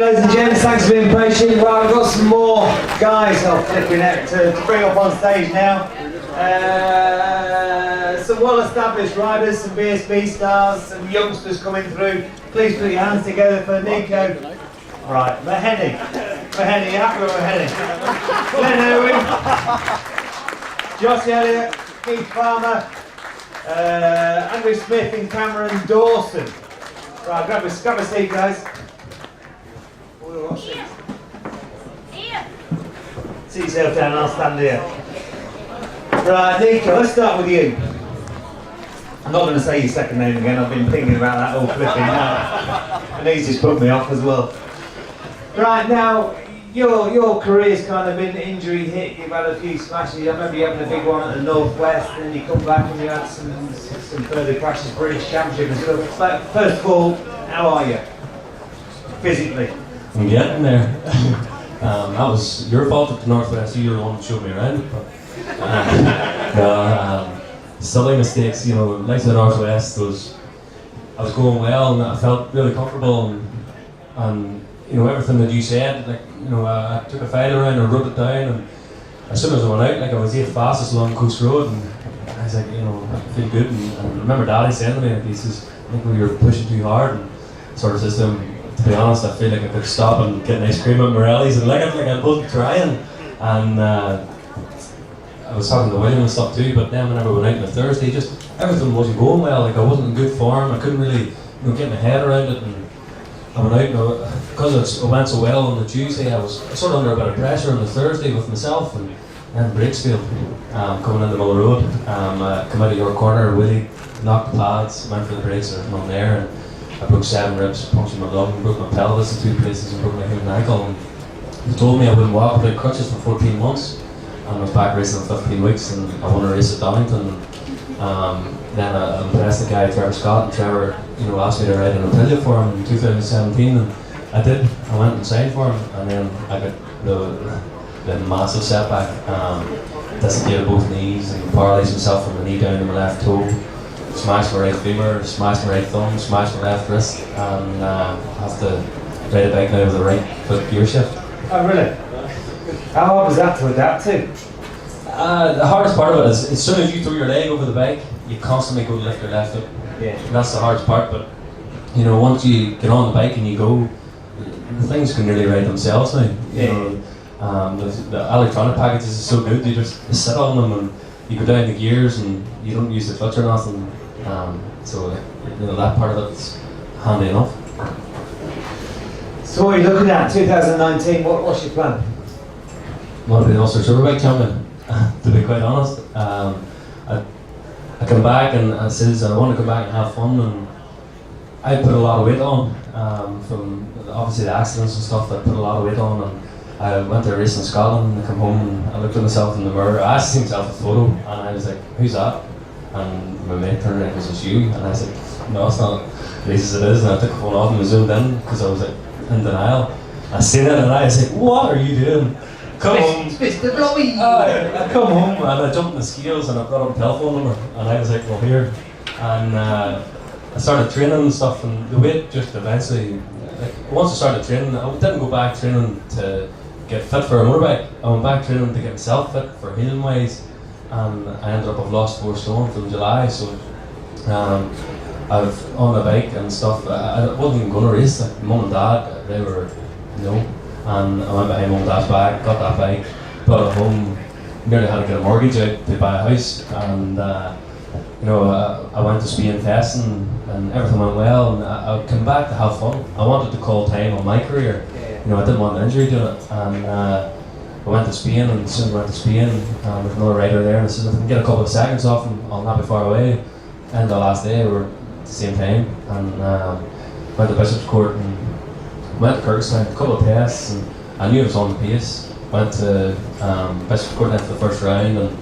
Ladies and gents, thanks for being patient. Right, we've got some more guys flipping out to bring up on stage now. Some well-established riders, some BSB stars, some youngsters coming through. Please put your hands together for Nico. Right, Maheni. Maheni, you happy with Maheni? Glenn Irwin, Josh Elliott, Keith Farmer, Andrew Smith and Cameron Dawson. Right, grab a seat, guys. Sit yourself down, I'll stand here. Right, Nico, let's start with you. I'm not going to say your second name again, I've been thinking about that all flipping now. And he's just put me off as well. Right, now, your career's kind of been injury hit, you've had a few smashes. I remember you having a big one at the Northwest, and then you come back and you had some further crashes, British Championship and stuff. But first of all, how are you? Physically? I'm getting there. That was your fault at the Northwest. You were the one who showed me around. But, silly mistakes, you know. Like the Northwest I was going well and I felt really comfortable and you know everything that you said. Like you know, I took a file around and wrote it down, and as soon as I went out, like I was 8th fastest along Coast Road, and I was like, you know, I feel good. And I remember Daddy saying to me, like, he says, I think we were pushing too hard, and sort of says to him, to be honest, I feel like I could stop and get an ice cream at Morelli's and lick it, like I wasn't trying. And I was talking to William and stuff too, but then whenever we went out on a Thursday, just everything wasn't going well. Like I wasn't in good form, I couldn't really get my head around it. And I went out, because it went so well on the Tuesday, I was sort of under a bit of pressure on the Thursday with myself and then Breaksfield, coming into Mull Road. Come out of your corner, Willie knocked the pads, went for the brakes, and on there. And I broke 7 ribs, punctured my lung, broke my pelvis in 2 places, and broke my hip and ankle. And he told me I wouldn't walk without crutches for 14 months. And I was back racing in 15 weeks, and I won a race at Donington. Then I impressed the guy, Trevor Scott, and Trevor, you know, asked me to ride an Aprilia for him in 2017, and I did. I went and signed for him, and then I got the massive setback. Dislocated both knees and paralysed myself from the knee down to my left toe. Smashed my right femur, smashed my right thumb, smashed my left wrist, and have to ride a bike now with a right foot gear shift. Oh really? How hard was that to adapt to? The hardest part of it is, as soon as you throw your leg over the bike, you constantly go to lift your left foot. Yeah. That's the hardest part, but you know, once you get on the bike and you go, the things can really ride themselves now. You know, the electronic packages are so good, you just sit on them and you go down the gears and you don't use the clutch or nothing. So you know, that part of it's handy enough. So what are you looking at? 2019, what's your plan? I want to be an Ulster Superbike champion, to be quite honest. I come back and I says I want to come back and have fun, and I put a lot of weight on from obviously the accidents and stuff. I put a lot of weight on, and I went to a race in Scotland and I come home and I looked at myself in the mirror. I asked myself a photo and I was like, who's that? And my mate turned around and goes, it's you. And I said, no, it's not as easy as it is. And I took the phone off and zoomed in because I was like in denial. I seen it and I was like, what are you doing? Come home. Mr. Robbie! I come home and I jumped in the scales and I brought up a telephone number and I was like, well here. And I started training and stuff, and the weight just eventually, like once I started training, I didn't go back training to get fit for a motorbike. I went back training to get myself fit for healing wise, and I ended up, I've lost 4 stone from July, so I've on the bike and stuff. I wasn't even going to race. Like mum and dad, they were and I went behind mum and dad's back, got that bike, brought it home, nearly had to get a mortgage out to buy a house, and you know, I went to Spain testing and everything went well, and I came back to have fun. I wanted to call time on my career. You know, I didn't want an injury to it, and I went to Spain, and soon went to Spain with another rider there, and I said if I can get a couple of seconds off him, I'll not be far away. And the last day we were at the same time, and went to Bishop's Court and went to Cookstown, a couple of tests, and I knew I was on the pace. Went to Bishop's Court for the first round and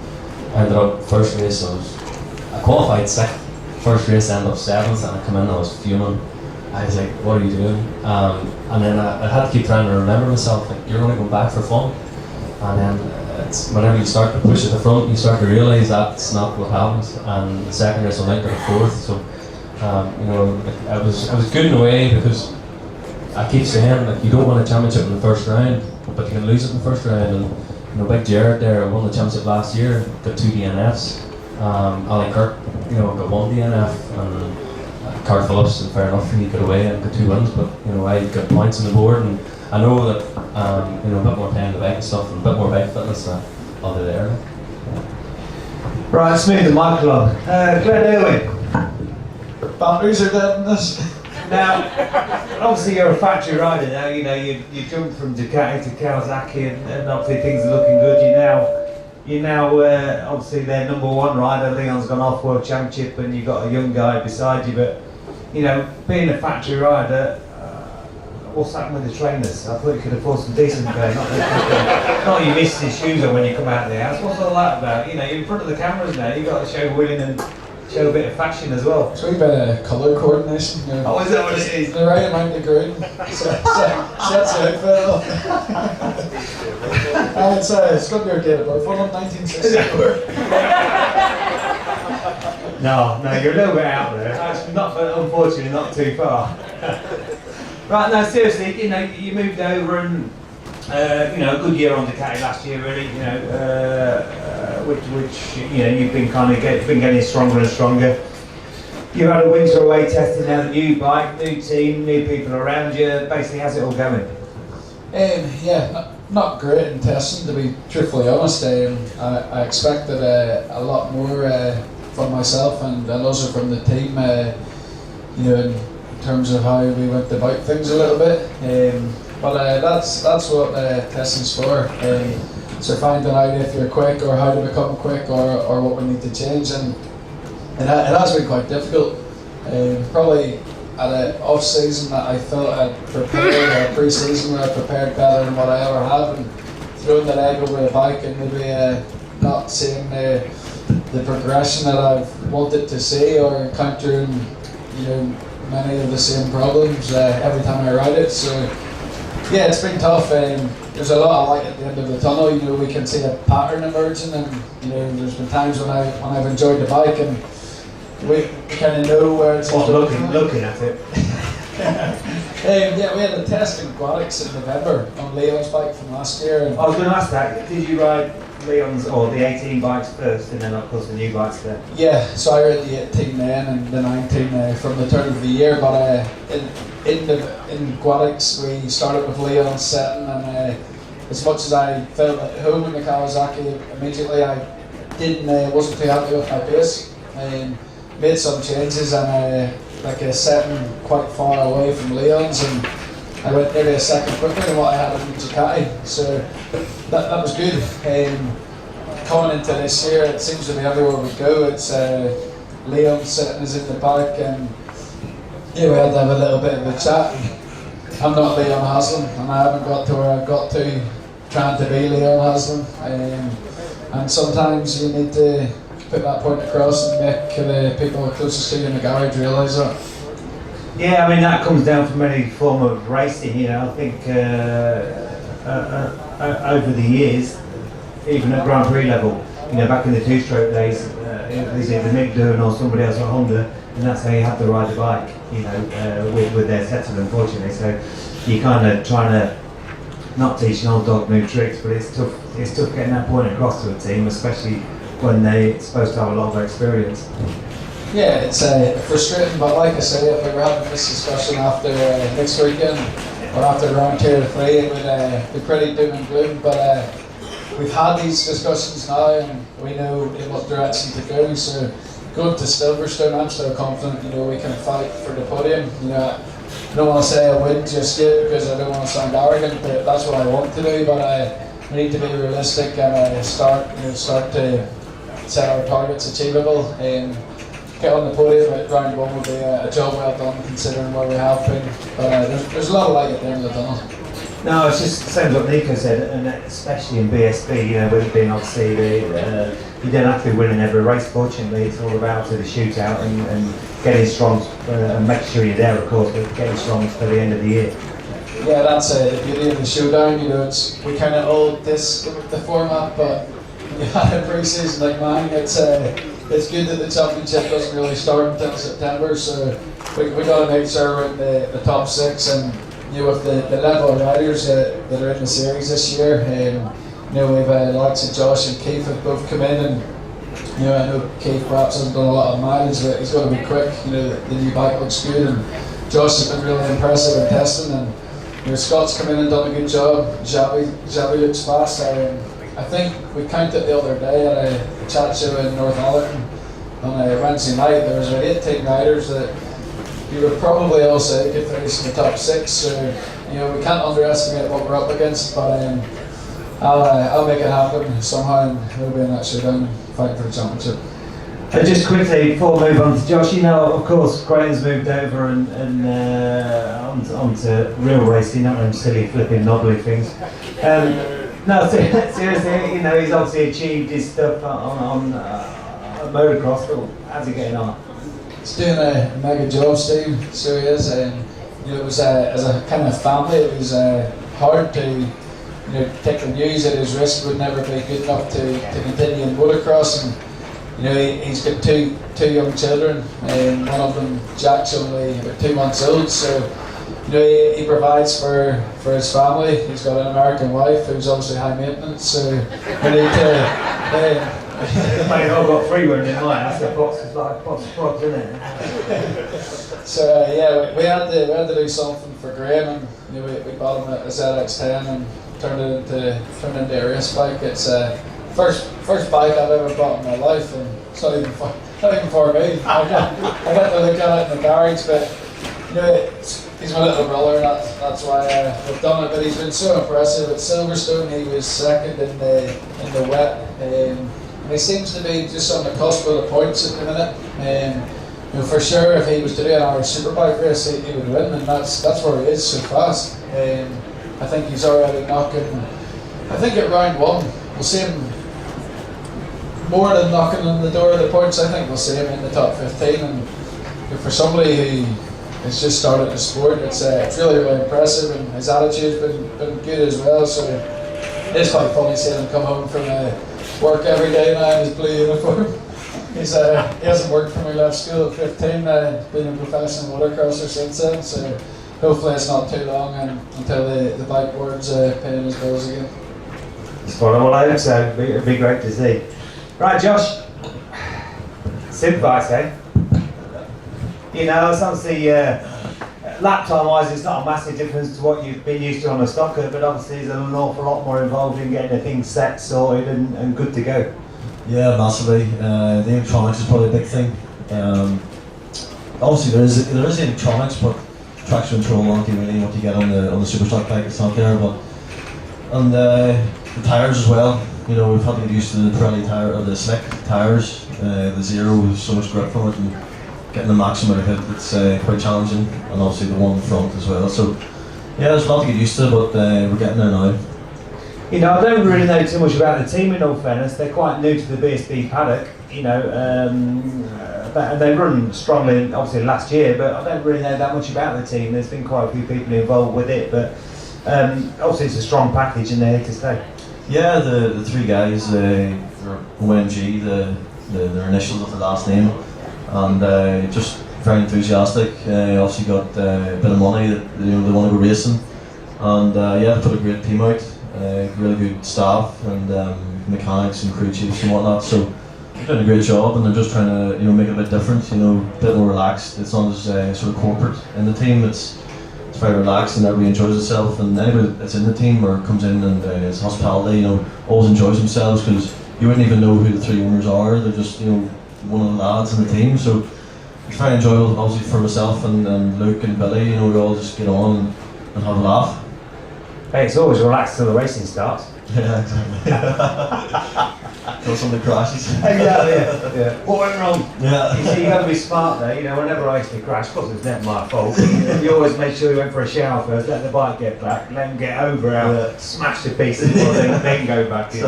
ended up first race. I qualified 6th, first race ended up 7th, and I come in and I was fuming. I was like, what are you doing? And then I had to keep trying to remember myself, like, you're only going back for fun. And then it's whenever you start to push at the front, you start to realise that's not what happens. And the second race I went to the 4th, so you know, I was good in a way because I keep saying, like, you don't win a championship in the first round, but you can lose it in the first round. And you know, big Jared there won the championship last year, got 2 DNFs. Ali Kirk, you know, got 1 DNF, and Carl Phillips, and fair enough, he got away and got 2 wins. But you know, I got points on the board, and I know that you know, a bit more time to bike and stuff, and a bit more bike fitness than I'll do there. Right, let's move the mic along. Glenn Irwin. Batteries are dead in this. Now, obviously you're a factory rider now, you know, you jumped from Ducati to Kawasaki, and obviously things are looking good. You're now obviously their #1 rider. Leon's gone off World Championship, and you've got a young guy beside you, but you know, being a factory rider, what's happened with the trainers? I thought you could afford some decent pay, not you missed his shoes on when you come out of the house. What's all that about? You know, you're in front of the cameras now, you've got to show winning and show a bit of fashion as well. It's a wee bit of colour coordination. You know. Oh, is that what it is? The right amount of green. Sets the outfit up. And it's got your date of birth on 1964. No, you're a little bit out there. Actually, unfortunately, not too far. Right, no, seriously, you know, you moved over and, you know, a good year on Ducati last year, really, you know, which you know, you've been kind of been getting stronger and stronger. You had a winter away testing now, the new bike, new team, new people around you. Basically, how's it all going? Yeah, not great in testing, to be truthfully honest. I expected a lot more from myself and also from the team, you know, in terms of how we went about things a little bit. But that's what testing's for. So finding out if you're quick or how to become quick or what we need to change, and it has been quite difficult. Probably at an off season that I felt I'd prepared, or a pre-season where I prepared better than what I ever have, and throwing the leg over the bike and maybe not seeing the progression that I've wanted to see, or encountering, you know, many of the same problems every time I ride it. So yeah, it's been tough. There's a lot of light at the end of the tunnel. You know, we can see a pattern emerging, and you know, there's been times when I've enjoyed the bike and we kind of know where it's looking at it. Yeah, we had a test in Guadix in November on Leon's bike from last year. And I was going to ask that. Did you ride Leon's or the 18 bikes first, and then of course the new bikes there? Yeah, so I rode the 18 then and the 19 from the turn of the year. But in Guadix we started with Leon's setting, and as much as I felt at home in the Kawasaki, immediately I wasn't too happy with my pace. Made some changes and like a setting quite far away from Leon's, and I went maybe a second quicker than what I had in Ducati, so that was good. Coming into this year, it seems to be everywhere we go, it's Leon's setting is in the bike, and yeah, we had to have a little bit of a chat. I'm not Leon Haslam, and I haven't got to where I've got to trying to be Leon Haslam, and sometimes you need to put that point across and make the people closest to you in the garage realise that. Yeah, I mean, that comes down from any form of racing, you know. I think over the years, even at Grand Prix level, you know, back in the two-stroke days, it was either Mick Doohan or somebody else at Honda, and that's how you had to ride the bike, you know, with their setup, unfortunately. So you're kind of trying to not teach an old dog new tricks, but it's tough getting that point across to a team, especially when they're supposed to have a lot of experience. Yeah, it's frustrating, but like I say, if we were having this discussion after next weekend or after round 2 or 3, it would be pretty doom and gloom. But we've had these discussions now, and we know in what direction to go. So going to Silverstone, I'm still confident. You know, we can fight for the podium. You know, I don't want to say I win just yet because I don't want to sound arrogant, but that's what I want to do. But we need to be realistic and start to set our targets achievable, and get on the podium at round 1 would be a job well done considering where we have been. But there's a lot of light at the end of the tunnel. No, it's just the same as what Nico said, and especially in BSB, you know, with it being on TV, you don't have to be winning every race, fortunately. It's all about the shootout and getting strong, and making sure you're there, of course, but getting strong for the end of the year. Yeah, that's the beauty of the showdown. You know, we kind of old this with the format, but you had a pre-season like mine. It's good that the championship doesn't really start until September, so we got to make sure we're in the top 6, and with the level of riders that are in the series this year, we've lots of Josh and Keith have both come in, and I know Keith perhaps hasn't done a lot of mileage, but he's going to be quick. The new bike looks good, and Josh has been really impressive in testing, and Scott's come in and done a good job. Xavi looks fast. I think we counted the other day at a chat show in North Allerton on a Wednesday night. There was about 18 riders that you would probably all say could finish in the top 6. So we can't underestimate what we're up against, but I'll make it happen somehow, and we'll be in that showdown fighting for the championship. And just quickly before we move on to Josh, of course, Graham's moved over and onto real racing, not them silly flipping knobbly things. No, seriously, he's obviously achieved his stuff on motocross, but how's he getting on? He's doing a mega job, Steve, so he is. It was as a kind of family, it was hard to take the news that his wrist would never be good enough to continue in motocross, and he's got two young children, and one of them, Jack's, only about 2 months old, so he provides for his family. He's got an American wife who's obviously high maintenance, so we need to. Mate, I've got 3 women in mine. That's a box of frogs, isn't it? So we had to do something for Graham, and we bought him a ZX10 and turned it into a race bike. It's first bike I've ever bought in my life, and it's not even for me. I got to look at it in the garage, but he's my little brother, and that's why we've done it. But he's been so impressive at Silverstone. He was second in the wet, and he seems to be just on the cusp of the points at the minute. For sure, if he was to do our superbike race, he would win, and that's where he is so fast. I think he's already knocking. I think at round 1 we'll see him more than knocking on the door of the points. I think we'll see him in the top 15, and for somebody who has just started the sport, it's really impressive, and his attitude's been good as well. So it's quite funny seeing him come home from work every day now in his blue uniform. He hasn't worked from he left school at 15, been a professional motocrosser since then, so hopefully it's not too long until the bike board's paying his bills again. Spot on, well, I hope so. It'd be great to see. Right, Josh, Superbikes, eh? It's obviously, lap time wise, it's not a massive difference to what you've been used to on a stocker, but obviously there's an awful lot more involved in getting the thing set, sorted, and good to go. Yeah, massively. The electronics is probably a big thing. Obviously there is the electronics, but traction control aren't really what you get on the Superstock bike. It's not there, and the tyres as well. We've had to get used to the Pirelli tyre, or the slick tyres. The Zero with so much grip from it, and getting the maximum out of it, it's quite challenging. And obviously the one in front as well. So yeah, there's a lot to get used to, but we're getting there now. I don't really know too much about the team, in all fairness. They're quite new to the BSB paddock, and they run strongly, obviously, last year, but I don't really know that much about the team. There's been quite a few people involved with it, but obviously it's a strong package and they're here to stay. Yeah, the 3 guys, they're OMG, their initials of the last name, and just very enthusiastic. Obviously got a bit of money that they want to go racing, and put a great team out. Really good staff and mechanics and crew chiefs and whatnot. So they're doing a great job, and they're just trying to make it a bit different. A bit more relaxed. It's not as sort of corporate in the team. It's very relaxed, and everybody enjoys itself. And anybody that's in the team or comes in and it's hospitality, always enjoys themselves, because you wouldn't even know who the 3 owners are. They're just one of the lads in the team. So it's very enjoyable, obviously, for myself and Luke and Billy. We all just get on and have a laugh. Hey, it's always relaxed till the racing starts. Yeah, exactly. Till somebody crashes. Exactly, yeah. What went wrong? Yeah. You see, you got to be smart there. Whenever I used to crash, of course it was never my fault. You always make sure you went for a shower first, let the bike get back, let them get over out, smash to pieces, then go back in.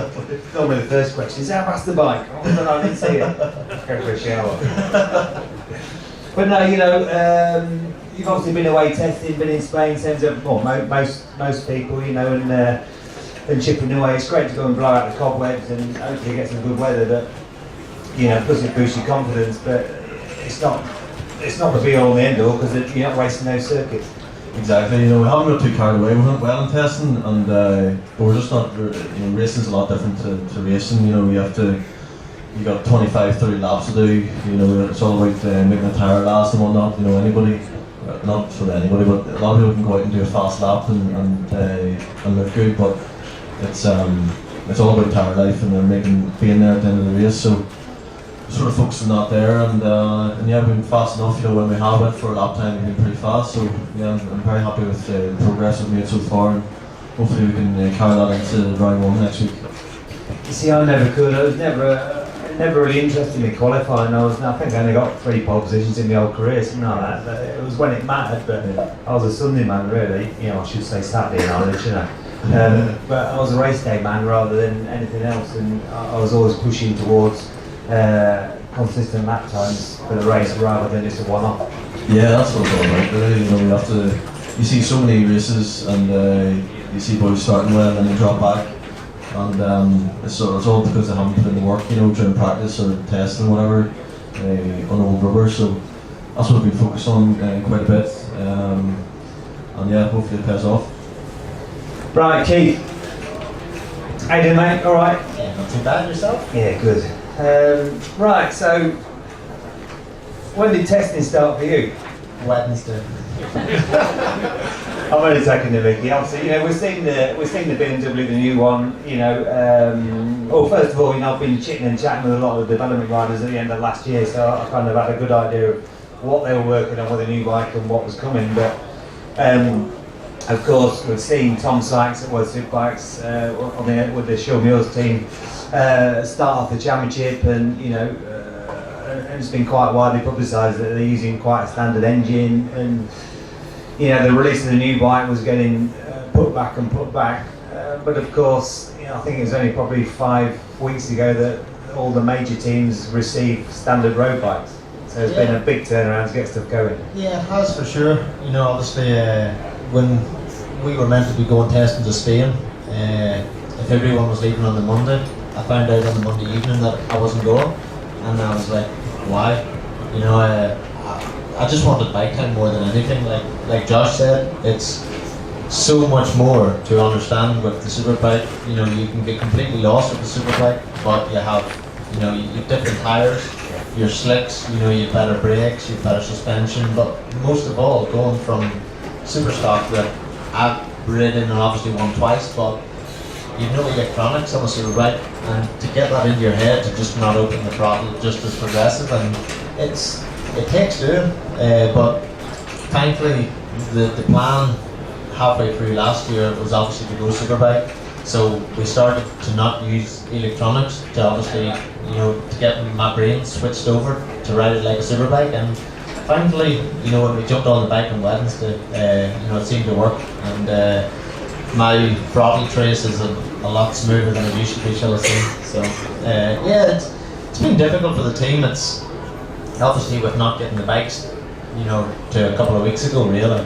Normally the first question is, how fast the bike? Oh, I didn't see it. Go for a shower. But no, you've obviously been away testing, been in Spain, sends up most people, and chipping away. It's great to go and blow out the cobwebs and hopefully get some good weather. But plus it boosts your confidence. But it's not the be all and the end all, because you're not racing those circuits. Exactly, you know, we haven't got too carried away. We went well in testing, and but we're just not. You know, racing's a lot different to racing. You know, you got 25, 30 laps to do. You know, it's all about making a tyre last and whatnot. You know, anybody, not sort of anybody, but a lot of people can go out and do a fast lap and look good. But it's all about tyre life and being there at the end of the race. So sort of focusing on that there, and yeah, we've been fast enough. You know, when we have it for a lap time, we've been pretty fast. So yeah, I'm very happy with the progress we've made so far, and hopefully we can carry that into round one next week. You see, I never could. I was never really interested in qualifying. I think I only got 3 pole positions in my whole career, something like that. It was when it mattered, but I was a Sunday man, really. You know, I should say Saturday night, shouldn't I? But I was a race day man rather than anything else, and I was always pushing towards consistent lap times for the race rather than just a one-off. Yeah, that's what it's all about. Really, you know, we have to. You see so many races, and you see boys starting well and then they drop back, and it's all because they haven't put in the work, you know, during practice or testing, whatever, on old rubber. So that's what we've been focused on quite a bit, and yeah, hopefully it pays off. Right, Keith. How you doing, mate? All right. Yeah, not too bad. Yourself? Yeah, good. Right, so when did testing start for you? Wednesday. I'm only taking the mickey. Obviously, you know, we've seen the BMW, the new one. You know, well, first of all, you know, I've been chitting and chatting with a lot of the development riders at the end of last year, so I kind of had a good idea of what they were working on with the new bike and what was coming. But of course, we've seen Tom Sykes at World Superbikes with the Show Mules team start off the championship, and you know, and it's been quite widely publicised that they're using quite a standard engine, and you know, the release of the new bike was getting put back. But of course, you know, I think it was only probably 5 weeks ago that all the major teams received standard road bikes. So there's been a big turnaround to get stuff going. Yeah, it has for sure. You know, obviously, when we were meant to be going testing to Spain, if everyone was leaving on the Monday, I found out on the Monday evening that I wasn't going, and I was like, why? You know, I just wanted bike time more than anything. Like Josh said, it's so much more to understand with the superbike. You know, you can get completely lost with the superbike, but you have, you know, you have different tires, your slicks, you know, you have better brakes, you have better suspension, but most of all, going from super stock that I've ridden and obviously won twice, but you've no electronics on a superbike, and to get that into your head, to just not open the throttle just as progressive, and it takes doing, but thankfully the plan halfway through last year was obviously to go superbike, so we started to not use electronics to obviously, you know, to get my brain switched over to ride it like a superbike, and thankfully, you know, when we jumped on the bike on Wednesday, you know, it seemed to work, and my throttle trace is a lot smoother than it used to be, shall I say. So yeah, it's been difficult for the team. It's obviously with not getting the bikes, you know, to a couple of weeks ago, really.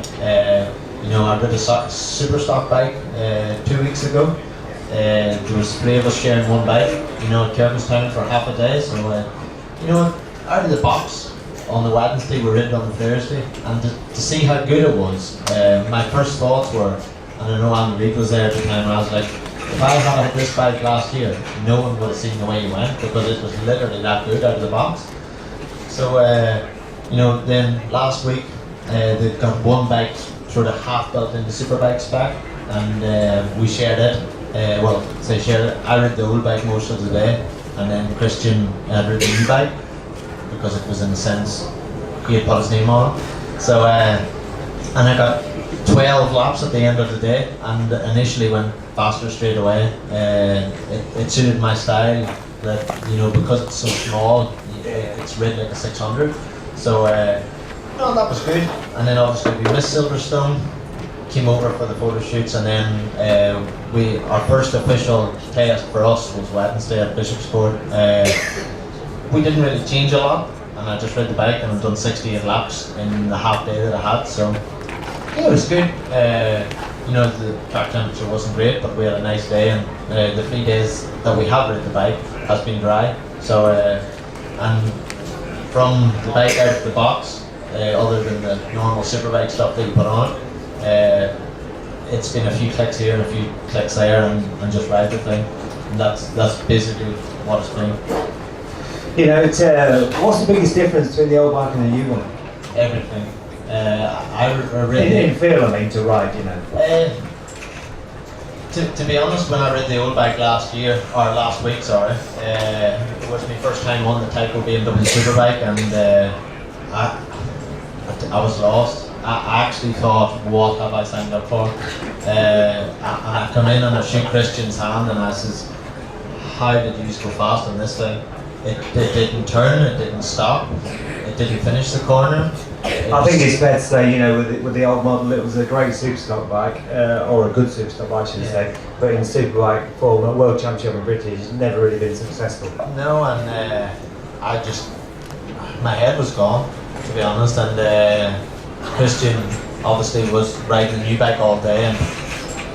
You know, I rid a super stock bike 2 weeks ago. There was 3 of us sharing one bike, you know, at Cookstown for half a day. So you know, out of the box on the Wednesday, we rid it on the Thursday, and to see how good it was, my first thoughts were, and I know Andy Reid was there at the time, and I was like, if I had had this bike last year, no one would have seen the way you went, because it was literally that good out of the box. So, you know, then last week, they've got one bike sort of half built into superbike spec, and we shared it. Well, say shared it. I rid the old bike most of the day, and then Christian rid the new bike, because it was in a sense, he had put his name on it. So, and I got 12 laps at the end of the day, and initially went faster straight away. It suited my style, that, you know, because it's so small, it's rid like a 600. So no, that was good. And then obviously we missed Silverstone, came over for the photo shoots, and then our first official test for us was Wednesday at Bishopscourt. We didn't really change a lot, and I just rid the bike, and I've done 68 laps in the half day that I had. So yeah, it was good. You know, the track temperature wasn't great, but we had a nice day, and the 3 days that we have rid the bike has been dry. So, and from the bike out of the box, other than the normal superbike stuff that you put on, It's been a few clicks here and a few clicks there, and just ride the thing. And that's basically what it's been. You know, what's the biggest difference between the old bike and the new one? Everything. I really In feel, I mean, to ride, you know. To be honest, when I read the old bike last week, sorry, it was my first time on the Tyco BMW Superbike, and I was lost. I actually thought, what have I signed up for? And I come in and I shook Christian's hand and I says, how did you go fast on this thing? It didn't turn, it didn't stop, it didn't finish the corner. I think it's fair to say, you know, with the old model, it was a great superstock bike, or a good superstock bike, I should say. But in superbike form, at World Championship and British, it's never really been successful. No, and my head was gone, to be honest. And Christian obviously was riding the new bike all day and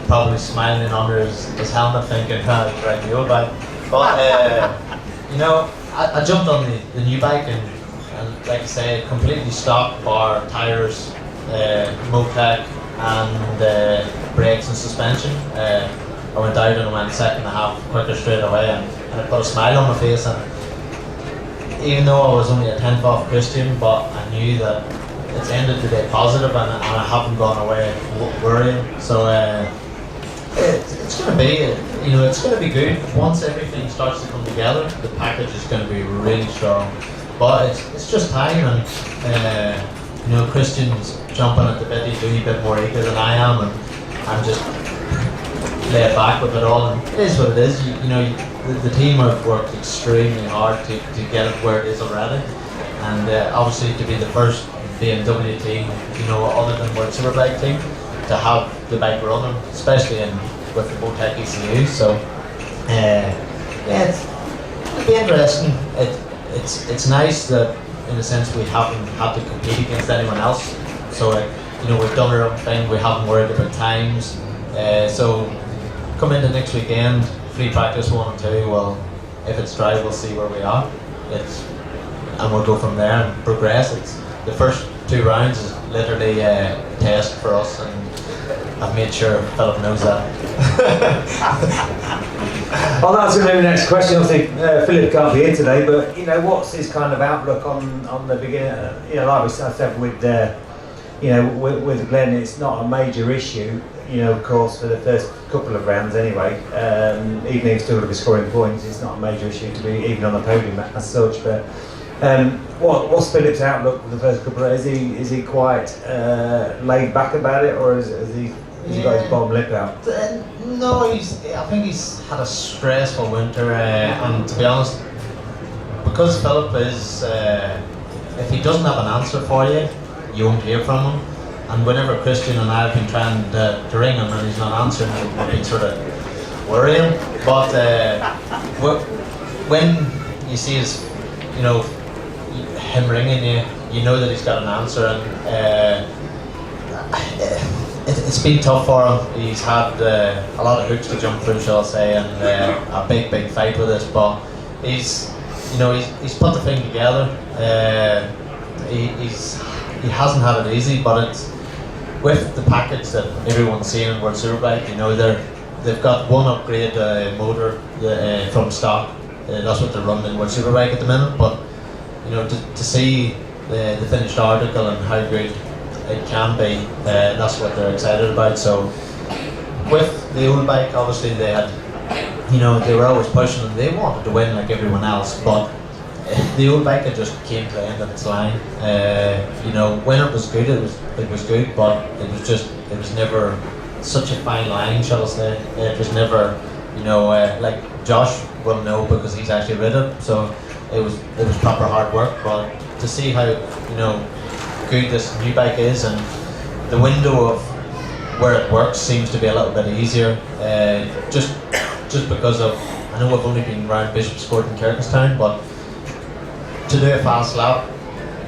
probably smiling under his helmet, thinking, "How he's riding the old bike." But you know, I jumped on the new bike and like I say, completely stock, bar, tyres, Motec, and brakes and suspension. I went out and I went second and a half quicker straight away, and it put a smile on my face. And even though I was only a tenth off Christian, but I knew that it's ended the day positive, and I haven't gone away worrying. So it's going to be, you know, it's going to be good once everything starts to come together. The package is going to be really strong. But it's just time, and you know, Christian's jumping at the bit. He's a wee bit more eager than I am, and I'm just laid back with it all. And it is what it is. You know, the team have worked extremely hard to get it where it is already, and obviously to be the first BMW team, you know, other than World Superbike team, to have the bike running, especially with the Motec ECU. So yeah, it'll be interesting. It's nice that, in a sense, we haven't had to compete against anyone else. So, you know, we've done our own thing. We haven't worried about times. So, come into next weekend, free practice 1 and 2. Well, if it's dry, we'll see where we are. And we'll go from there and progress. It's the first 2 rounds is literally a test for us, and I've made sure Philip knows that. Well, that's going to be the next question. Obviously, Philip can't be here today, but you know, what's his kind of outlook on the beginning? You know, like we said with you know, with Glenn, it's not a major issue. You know, of course, for the first couple of rounds anyway. Even if he's still going to be scoring points, it's not a major issue to be even on the podium as such. But what's Philip's outlook for the first couple of rounds? Is he quite laid back about it, or has he got his bottom lip out? No, I think he's had a stressful winter, and to be honest, because Philip is, if he doesn't have an answer for you, you won't hear from him. And whenever Christian and I have been trying to ring him and he's not answering, we've been sort of worrying. But when you see his, you know, him ringing you, you know that he's got an answer, and it's been tough for him. He's had a lot of hoops to jump through, shall I say, and a big fight with us. But he's put the thing together. He hasn't had it easy, but it's with the package that everyone's seeing in World Superbike. You know, they've got one upgrade motor from stock. That's what they're running in World Superbike at the minute. But you know, to see the finished article and how good it can be, that's what they're excited about. So with the old bike, obviously they had, you know, they were always pushing and they wanted to win like everyone else, but the old bike had just came to the end of its line. You know, when it was good, it was good, but it was never such a fine line, shall I say. It was never, you know, like Josh will know because he's actually rid it. So it was proper hard work. But to see how, you know, good this new bike is, and the window of where it works seems to be a little bit easier. Just because of, I know we've only been around Bishop's Court in Cookstown, but to do a fast lap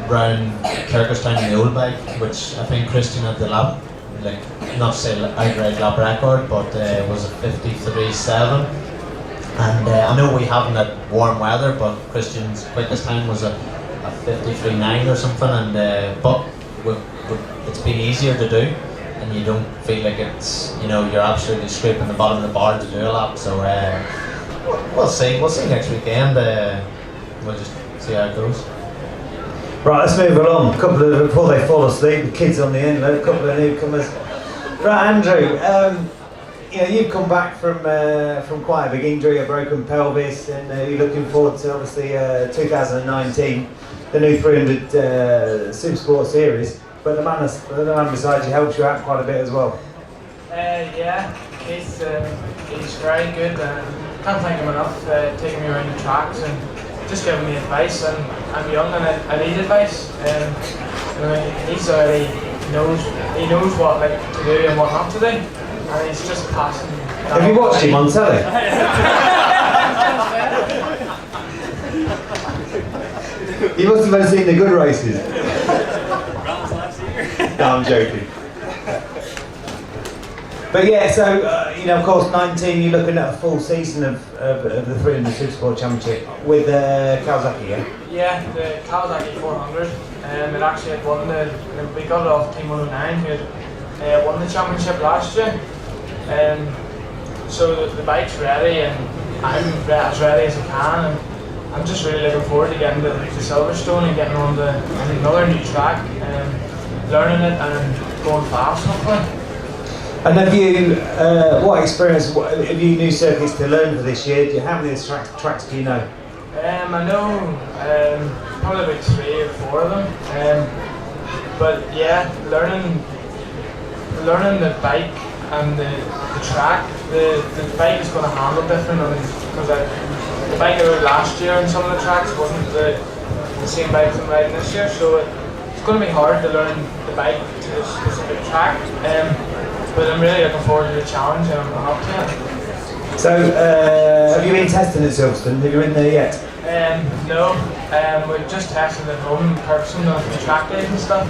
around Cookstown in the old bike, which I think Christian had the lap, like, not to say outright lap record, but was a 53.7. And I know we haven't had warm weather, but Christian's quickest time was a 53.9 or something. And but it's been easier to do. and you don't feel like it's, you know, you're absolutely scraping the bottom of the bar to do a lap. So we'll see next weekend. We'll just see how it goes. Right, let's move along. A couple of, before they fall asleep, the kids on the end, a couple of newcomers. Right, Andrew, you know, you've come back from quite a big injury, a broken pelvis, and you're looking forward to obviously 2019, the new 300 Supersport series. But the man beside you helps you out quite a bit as well. Yeah, he's very good. Can't thank him enough taking me around the tracks and just giving me advice. And I'm young and I need advice. He's already knows what to do and what not to do, and he's just passing. Have you watched him on telly? You must have seen the good races. No, I'm joking. But yeah, so you know, of course, 19. You're looking at a full season of the 300 Supersport Championship with Kawasaki, yeah. Yeah, the Kawasaki 400. It actually had won we got it off Team 109 who had won the championship last year. So the bike's ready and I'm as ready as I can, and I'm just really looking forward to getting to Silverstone and getting on another new track, learning it and going fast hopefully. And have you, what experience, have you new circuits to learn for this year? How many tracks do you know? I know probably about 3 or 4 of them, but yeah, learning the bike and the track. The bike is going to handle different because the bike I rode last year on some of the tracks wasn't the same bike I'm riding this year, so it's going to be hard to learn the bike to the specific track. But I'm really looking forward to the challenge and I'm up to it. So, have you been testing at Silverstone? Have you been there yet? No, we've just tested at home in person on the track days and stuff.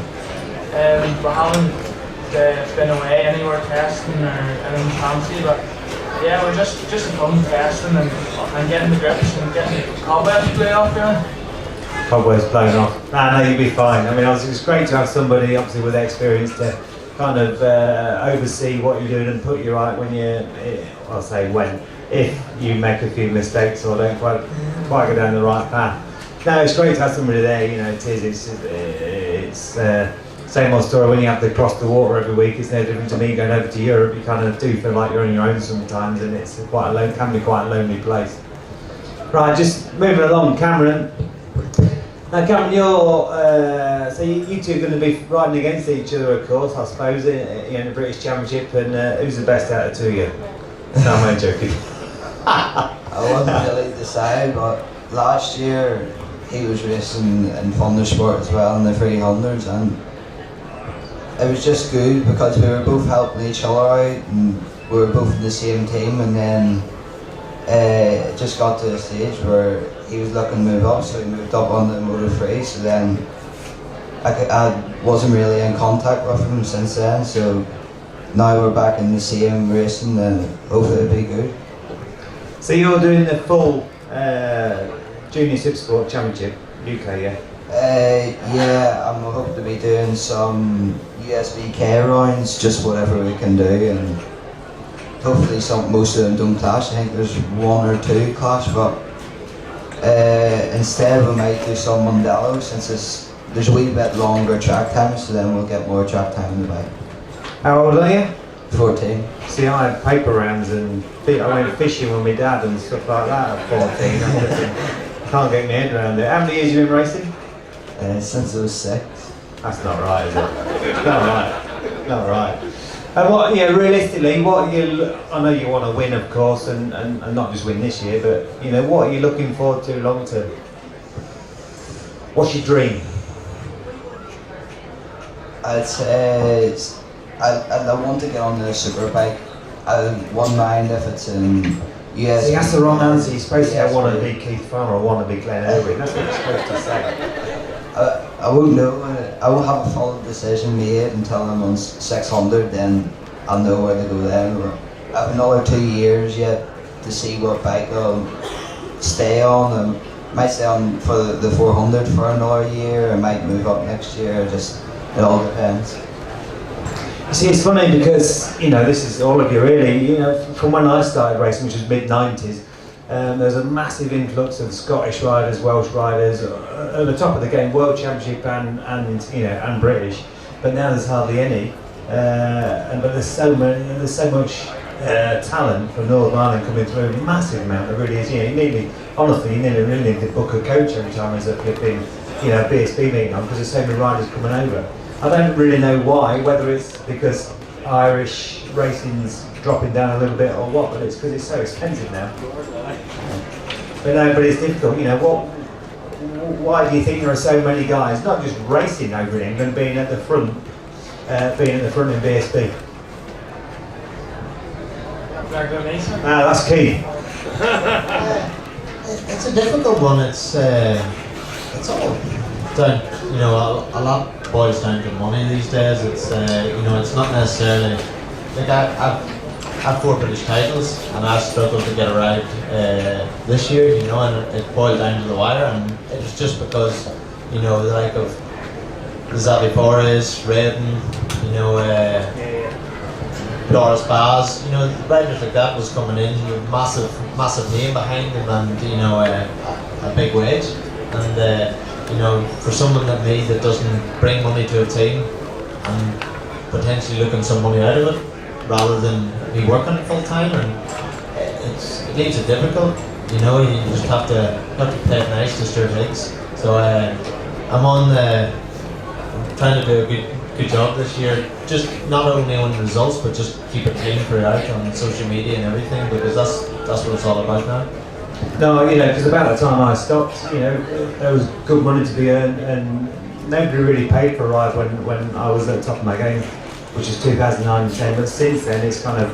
We haven't been away anywhere testing or anything fancy, but yeah, we're just at home testing and getting the grips and getting the cobwebs blown off really. Cobwebs blown off. No, you'll be fine. I mean, it's great to have somebody, obviously, with experience to kind of oversee what you're doing and put you right when I'll say when, if you make a few mistakes or don't quite go down the right path. No, it's great to have somebody there, you know, it's same old story when you have to cross the water every week. It's no different to me going over to Europe. You kind of do feel like you're on your own sometimes, and it's can be quite a lonely place. Right, just moving along, Cameron. Now, Cameron, you're so you two are going to be riding against each other, of course, I suppose, in the British Championship. And who's the best out of 2 of you? No, I'm only joking. I wasn't really decided, but last year he was racing in Thundersport as well in the 300s, and it was just good because we were both helping each other out and we were both in the same team, and then it just got to a stage where he was looking to move up, so he moved up on the Moto 3, so then I wasn't really in contact with him since then, so now we're back in the same racing and hopefully it'll be good. So you're doing the full Junior Supersport Championship, UK, yeah? Yeah, I'm hoping to be doing some USBK rounds, just whatever we can do, and hopefully most of them don't clash. I think there's 1 or 2 clash, but instead we might do some Mondello since there's a wee bit longer track time, so then we'll get more track time in the bike. How old are you? 14. See, I had paper rounds and I went fishing with my dad and stuff like that at 14. I can't get my head around it. How many years have you been racing? Since I was 6. That's not right, is it? Not right. Not right. And realistically, I know you want to win, of course, and not just win this year, but you know, what are you looking forward to long term? What's your dream? I'd say I want to get on the superbike. I wouldn't mind if it's in US. See, that's the wrong answer. You're supposed to say, I want to be Keith Farmer, I want to be Glenn Irwin. That's what you're supposed to say. I won't know. I won't have a full decision made until I'm on 600. Then I'll know where to go then. I have another 2 years yet to see what bike I'll stay on. I might stay on for the 400 for another year. I might move up next year. It all depends. See, it's funny because, you know, this is all of you really, you know, from when I started racing, which was mid-90s, there's a massive influx of Scottish riders, Welsh riders, at the top of the game, World Championship and you know, and British, but now there's hardly any, but there's so much talent from Northern Ireland coming through, a massive amount, there really is, you know, honestly, you really need to book a coach every time there's a flipping, you know, BSB meeting on, because there's so many riders coming over. I don't really know why, whether it's because Irish racing's dropping down a little bit or what, but it's because it's so expensive now. But no, but it's difficult, you know, why do you think there are so many guys, not just racing over in England, being at the front in BSB? That's key. It's a difficult one. It's all down, you know, a lot boils down to money these days. It's you know, it's not necessarily like I've 4 British titles and I struggled to get around this year, you know, and it boiled down to the wire, and it was just because, you know, the like of the Xavi Forres, Redden, you know, Doris Baz, you know, riders like that was coming in with massive name behind them, and you know, a big wage, and you know, for someone like me that doesn't bring money to a team and potentially looking some money out of it rather than me working it full time, and it leaves it difficult. You know, you just have to play it nice to stir legs. So I'm trying to do a good job this year. Just not only on results, but just keep it clean throughout on social media and everything, because that's what it's all about now. No, you know, because about the time I stopped, you know, there was good money to be earned, and nobody really paid for a ride when I was at the top of my game, which is 2009 and 10. But since then, it's kind of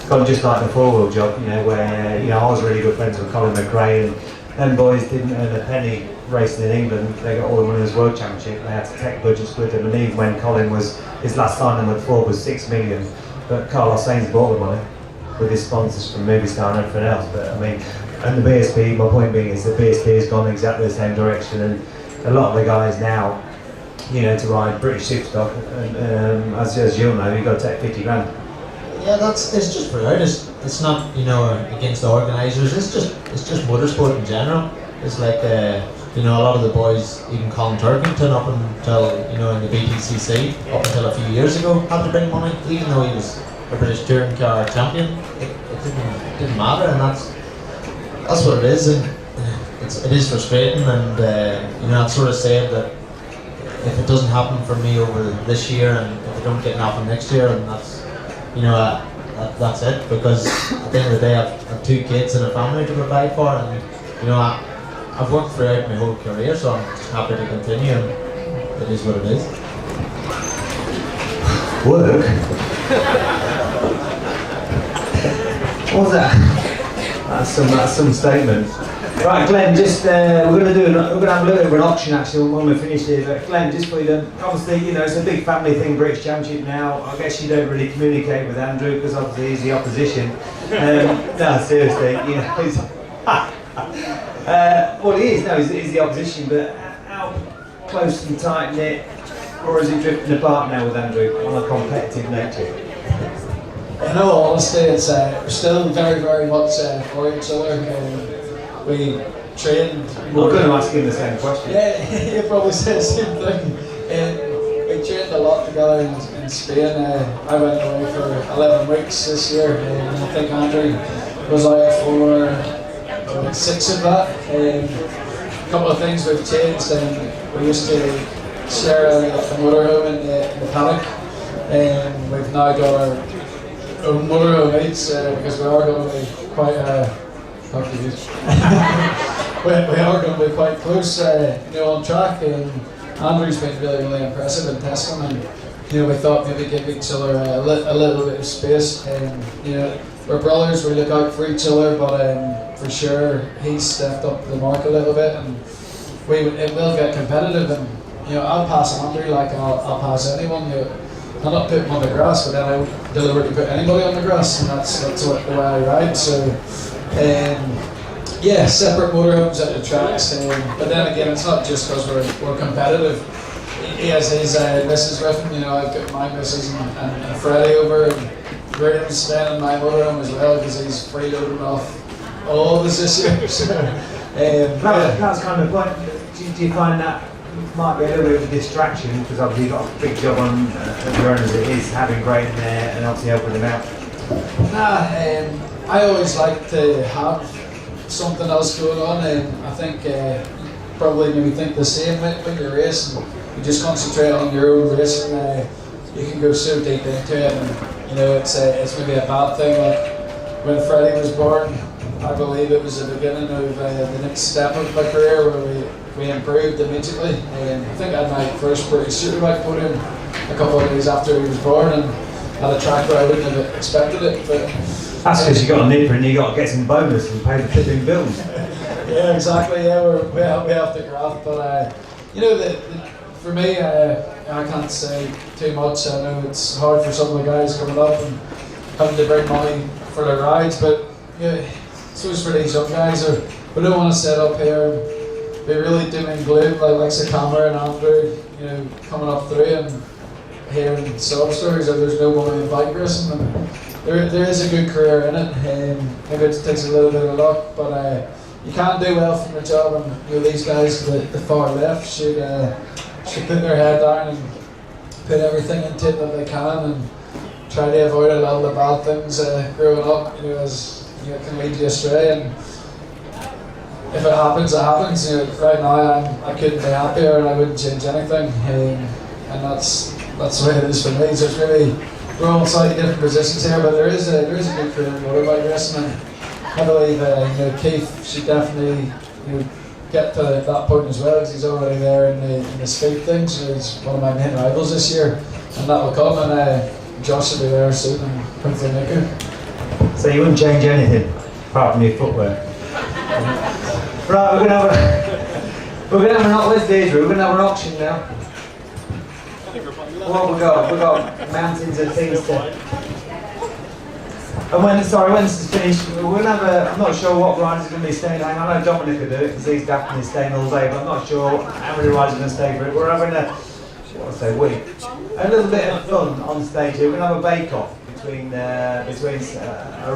gone just like the four-wheel job, you know, where you know I was really good friends with Colin McRae, and them boys didn't earn a penny racing in England. They got all the money in the World Championship. They had to take budgets with them, and even when Colin was his last signing with Ford was 6 million, but Carlos Sainz bought the money with his sponsors from Movistar and everything else. But I mean. And the BSB, my point being is the BSB has gone exactly the same direction, and a lot of the guys now, you know, to ride British Superstock, and as you'll know, you've got to take 50 grand. Yeah, it's just for out. It's not, you know, against the organisers. It's just motorsport in general. It's like you know, a lot of the boys, even Colin Turkington up until, you know, in the BTCC up until a few years ago, had to bring money, even though he was a British touring car champion. It didn't matter, and that's what it is, and it is frustrating, and you know, I'd sort of said that if it doesn't happen for me over this year, and if I don't get nothing next year, and that's, you know, that's it, because at the end of the day, I've 2 kids and a family to provide for, and you know, I've worked throughout my whole career, so I'm just happy to continue, and it is what it is. Work? What was that? That's some statement. Right, Glenn, just we're going to have a little bit of an auction actually when we finish here. But Glenn, just for you to, obviously, you know, it's a big family thing, British Championship now. I guess you don't really communicate with Andrew because obviously he's the opposition. No, seriously, you know, he's, well, he is. No, he's the opposition. But how close and tight knit, or is it drifting apart now with Andrew on a competitive nature? In all honesty, it's still very, very much for each other. We trained. I'm going to ask him the same question. Yeah, he probably said the same thing. We trained a lot together in Spain. I went away for 11 weeks this year, and I think Andrew was out for 6 of that. A couple of things we've changed, and we used to share a motorhome in the paddock, and we've now got our motorhome each because we are going to be quite we are going to be quite close, you know, on track, and Andrew's been really impressive in testing, and you know, we thought maybe give each other a little bit of space, and you know, we're brothers, we look out for each other, but for sure he's stepped up the mark a little bit, and it will get competitive, and you know, I'll pass Andrew like I'll pass anyone. You know, I'll not put him on the grass, but then I won't deliberately put anybody on the grass, and that's the way I ride. So, yeah, separate motorhomes at the tracks, but then again, it's not just because we're competitive. he has his missus with him. You know, I've got my missus and Freddie over, and Graham's staying in my motorhome as well because he's freeloading off all of us this year. So, that's kind of the point. Do you find that might be a little bit of a distraction because obviously you've got a big job on your own as it is, having Graham there and obviously helping them out? I always like to have something else going on, and I think probably maybe think the same when you're racing. You just concentrate on your own race, and you can go so deep into it. And you know, it's maybe a bad thing. Like when Freddie was born, I believe it was the beginning of the next step of my career where we improved immediately. And I think I had my first British Superbike podium a couple of days after he was born, and at a track where I wouldn't have expected it. But that's because you got a nipper and you got to get some bonus and pay the flipping bills. Yeah, exactly. Yeah, we have to graft, but you know, for me, I can't say too much. I know it's hard for some of the guys coming up and having to bring money for their rides, but yeah, so it's for these young guys. We don't want to sit up here and be really doom and gloom like Cameron and Andrew, you know, coming up through and hearing sob stories of there's no money in bike racing. And there is a good career in it. Maybe it takes a little bit of luck, but you can do well from your job, and you know, these guys to the far left should put their head down and put everything into it that they can, and try to avoid a lot of the bad things growing up. You know, as you know, it can lead you astray, and if it happens, it happens. You know, right now I couldn't be happier, and I wouldn't change anything, and that's the way it is for me. So it's really, we're all in slightly different positions here, but there is a good career in motorbike racing. And I believe you know, Keith should definitely, you know, get to that point as well, because he's already there in the speed thing. So he's one of my main rivals this year, and that will come. And Josh will be there soon, and hopefully Nico. So you wouldn't change anything apart from your footwear? Right, we're gonna have an auction. We're gonna have an auction now. What we got? We got mountains of things to. And when this is finished, we'll have I'm not sure what riders are going to be staying. I know Dominic will do it because he's definitely staying all day, but I'm not sure how many riders are going to stay for it. We're having a little bit of fun on stage here. We're going to have a bake-off between a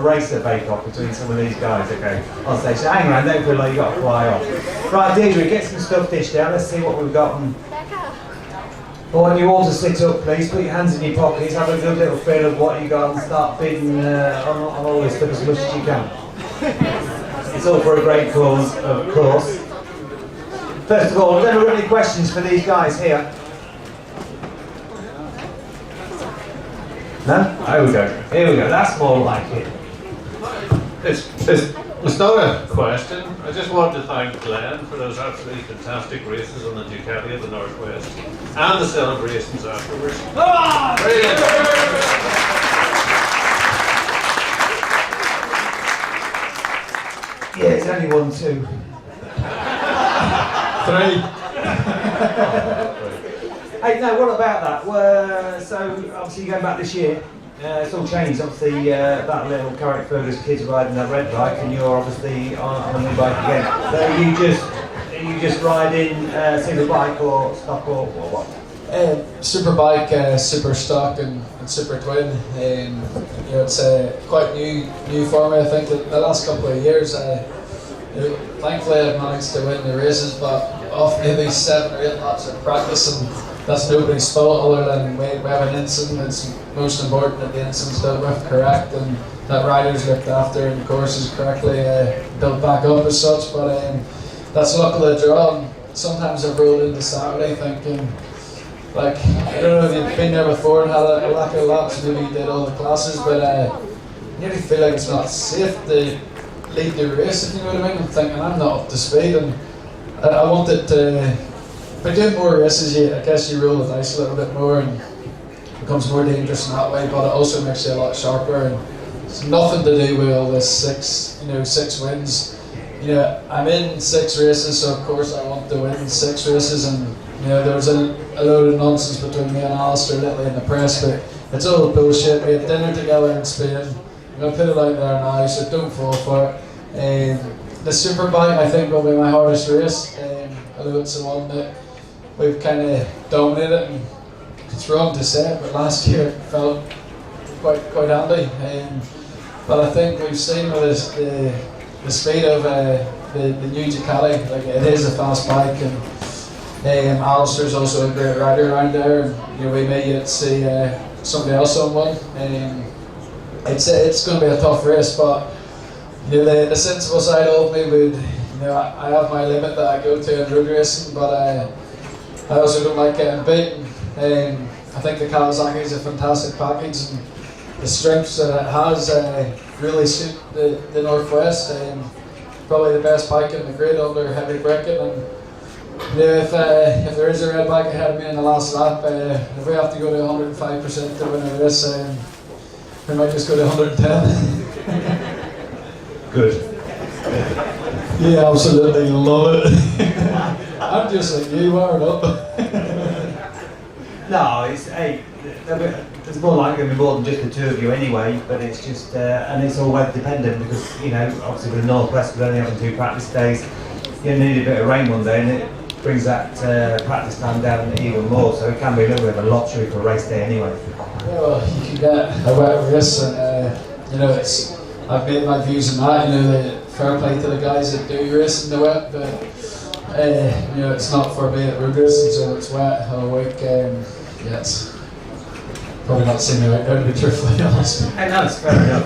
racer bake-off between some of these guys, okay, on stage. So hang around, don't feel like you've got to fly off. Right, Deirdre, get some stuff dished out. Let's see what we've got. I want you all to sit up, please. Put your hands in your pockets, have a good little feel of what you got, and start bidding on all this stuff as much as you can. It's all for a great cause, of course. First of all, have you got any questions for these guys here? No? Here we go. That's more like it. It's not a question. I just want to thank Glenn for those absolutely fantastic races on the Ducati of the Northwest and the celebrations afterwards. Brilliant! Yeah, it's only 1, 2. 3. Hey, no, what about that? Well, so, obviously you're going back this year. It's all changed, obviously, that little Carrick Fergus kid's riding that red bike and you're obviously on a new bike again. So are you just riding single bike or stock or what? Super bike, super stock and super twin. You know, it's quite new for me. I think the last couple of years, you know, thankfully I've managed to win the races, but off maybe 7 or 8 laps of practice, and that's nobody's fault other than we have an incident. It's most important that the incident's dealt with correct and that riders looked after and the course is correctly built back up as such. But that's luck of the draw. And sometimes I've rolled into Saturday thinking, like, I don't know if you've been there before and had a lack of laps, maybe you did all the classes, but I nearly feel like it's not safe to lead the race, if you know what I mean. I'm thinking I'm not up to speed, and I wanted to. By doing more races, I guess you roll the dice a little bit more and it becomes more dangerous in that way, but it also makes you a lot sharper. And it's nothing to do with all this 6 wins. You know, I'm in 6 races, so of course I want to win 6 races. And you know, there was a load of nonsense between me and Alistair lately in the press, but it's all bullshit. We had dinner together in Spain. I'm going to put it out there now, so don't fall for it. The Superbike, I think, will be my hardest race. Although it's the one that we've kind of dominated, and it's wrong to say it, but last year it felt quite handy. But I think we've seen with the speed of the new Ducati, like it is a fast bike, and Alistair's also a great rider around there, and we may yet see somebody else on one. It's going to be a tough race, but the sensible side of me would, I have my limit that I go to in road racing, but I also don't like getting beaten. I think the Kawasaki is a fantastic package, and the strengths that it has really suit the Northwest. Probably the best bike in the grid under heavy braking, and if there is a red bike ahead of me in the last lap, if we have to go to 105% to win a race, we might just go to 110. Good. Yeah, absolutely love it. I'm just like you are, up. No, there's more likely to be more than just the two of you anyway, but it's just, and it's all weather dependent because, obviously with the Northwest, we're only having 2 practice days. You need a bit of rain one day and it brings that practice time down even more, so it can be a little bit of a lottery for a race day anyway. Yeah, well, you can get a wet race, and I've made my views on that. The fair play to the guys that do race in the wet, but it's not for me at road racing, so it's wet all week. It's probably not seeing me out there, to be truthfully honest. And that's fair enough,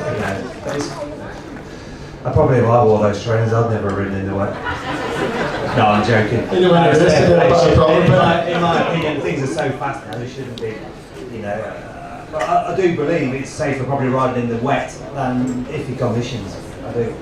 I probably, if I wore those trainers, I'd never ridden in the wet. No, I'm joking. In my opinion, things are so fast now, they shouldn't be, But I do believe it's safer probably riding in the wet than iffy conditions. I do.